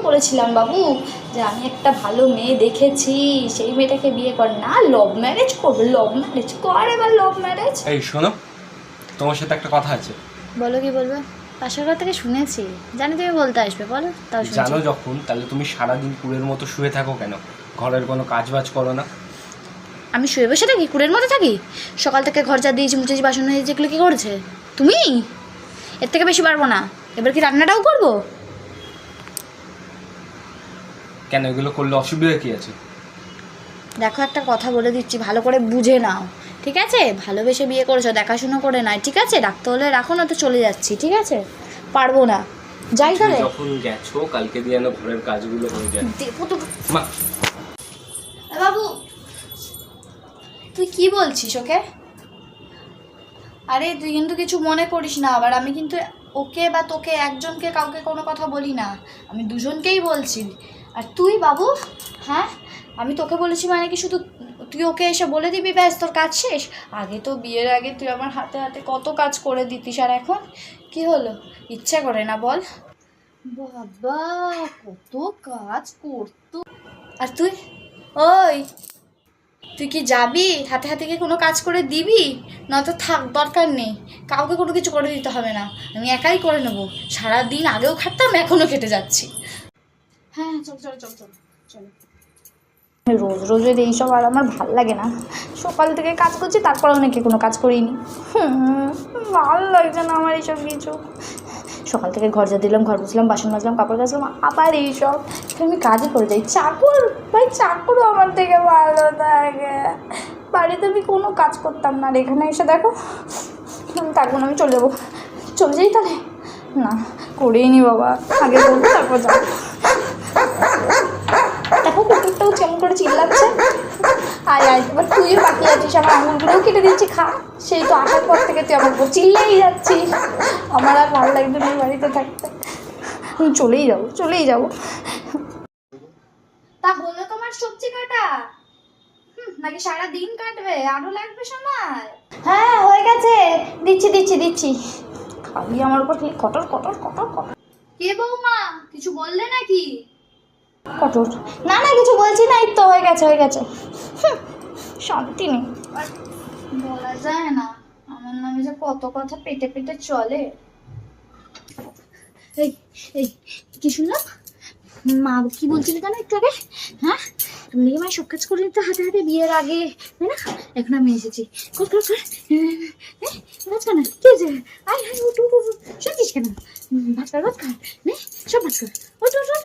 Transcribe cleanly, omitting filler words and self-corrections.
করেছিলাম বাবু যে আমি একটা ভালো মেয়ে দেখেছি, সেই মেয়েটাকে বিয়ে কর। না, লভ ম্যারেজ করবে, লভ ম্যারেজ কর, এবার লভ ম্যারেজ। এই শোনো, তোমার সাথে একটা কথা আছে। বলো, কি বলবে? পাশের ঘর থেকে শুনেছি, জানি তুমি বলতে আসবে, বলো। তাও জানো যখন, তাহলে তুমি সারাদিন কুড়ের মতো শুয়ে থাকো কেন? ঘরের কোনো কাজ বাজ করো না? আমি শুয়ে বসে থাকি, কুড়ের মধ্যে থাকি? সকাল থেকে ঘর যা দিয়েছি, মুছেছি, বাসন হয়েছে, এগুলো কি করেছে তুমি? এর থেকে বেশি পারবো না। এবার কি রান্নাটাও করবো? কেন, এগুলো করলে অসুবিধা কি আছে? দেখো, একটা কথা বলে দিচ্ছি, ভালো করে বুঝে নাও, ঠিক আছে? ভালোবেসে বিয়ে করেছো, দেখাশুনো করে নয়, ঠিক আছে? রাখতে হলে রাখো, না তো চলে যাচ্ছি, ঠিক আছে? পারবো না, যাই তাহলে। যখন গেছো, কালকে দিয়ে না ঘরের কাজগুলো হয়ে যায়। দেবো তো। মা, বাবু, তুই কি বলছিস ওকে? আরে তুই কিন্তু কিছু মনে করিস না আবার, আমি কিন্তু ওকে বা তোকে একজনকে কাউকে কোনো কথা বলি না, আমি দুজনকেই বলছি। আর তুই বাবু, হ্যাঁ, আমি তোকে বলেছি মানে কি শুধু তুই ওকে এসে বলে দিবি ব্যাস তোর কাজ শেষ? আগে তো বিয়ের আগে তুই আমার হাতে হাতে কত কাজ করে দিতিস, আর এখন কি হলো? ইচ্ছা করে না বল? বাবা, কত কাজ করতো। আর তুই, ওই, তুই কি যাবি হাতে হাতে কি কোনো কাজ করে দিবি? নয়তো থাক, দরকার নেই, কাউকে কোনো কিছু করে দিতে হবে না, আমি একাই করে নেবো। সারাদিন আগেও খাটতাম, এখনও খেটে যাচ্ছি। হ্যাঁ, চল চল চল চল চল। রোজ রোজ এইসব আর আমার ভাল লাগে না। সকাল থেকে কাজ করছি, তারপর অনেকে কোনো কাজ করিনি। ভালো লাগছে না আমার এইসব কিছু। সকাল থেকে ঘর যা দিলাম, ঘর মুছলাম, বাসন মাজলাম, কাপড় কাচলাম, আবার এইসব। আমি কাজে করে যাই। চাকর ভাই, চাকরও আমার থেকে ভালো থাকে। বাড়িতে আমি কোনো কাজ করতাম না, আর এখানে এসে দেখো আমি থাকবো না, আমি চলে যাবো। চলে যাই তাহলে? না, করেই নি বাবা, আগে বলবো তারপর যাবো। দেখো কুকুরটাও কেমন করে চিল্লাচ্ছে। আয় আয়, এবার তুইও বাকি আছিস, আমার আঙুলগুলোও কেটে দিচ্ছি, খা। সেই তো আসার পর থেকে তুই আমার উপর চিল্লেই যাচ্ছিস। আমার আর ভালো লাগবে না বাড়িতে থাকতে, আমি চলেই যাবো, চলেই যাবো। তা হলো তোমার সবজি কাটা? নাকি সারা দিন কাটবে? আরো লাগবে সময়? হ্যাঁ, হয়ে গেছে, দিচ্ছি দিচ্ছি দিচ্ছি। খালি আমার উপর খালি কটর কটর কটর কটর। কে বৌমা, কিছু বললে নাকি? কটর না না, কিছু বলছি না, এই তো হয়ে গেছে হয়ে গেছে। শান্তি নেই, বলা যায় না আমার নামে যে কত কথা পেটে পেটে চলে। এই এই, কি শুনলাম? মা কি বলছিল জানো একটু আগে? হ্যাঁ, তুমি নাকি মায়ের সব কাজ করে দিতে হাতে হাতে বিয়ের আগে, তাই না? এখন আমি এসেছি, কর কর কর। ভাত খানা কি আছে? আয় হায়, উঠ উঠ উঠ, শুনছিস কেন? ভাত খার, ভাত খার, নে সব ভাত খার, ওঠ ওঠ।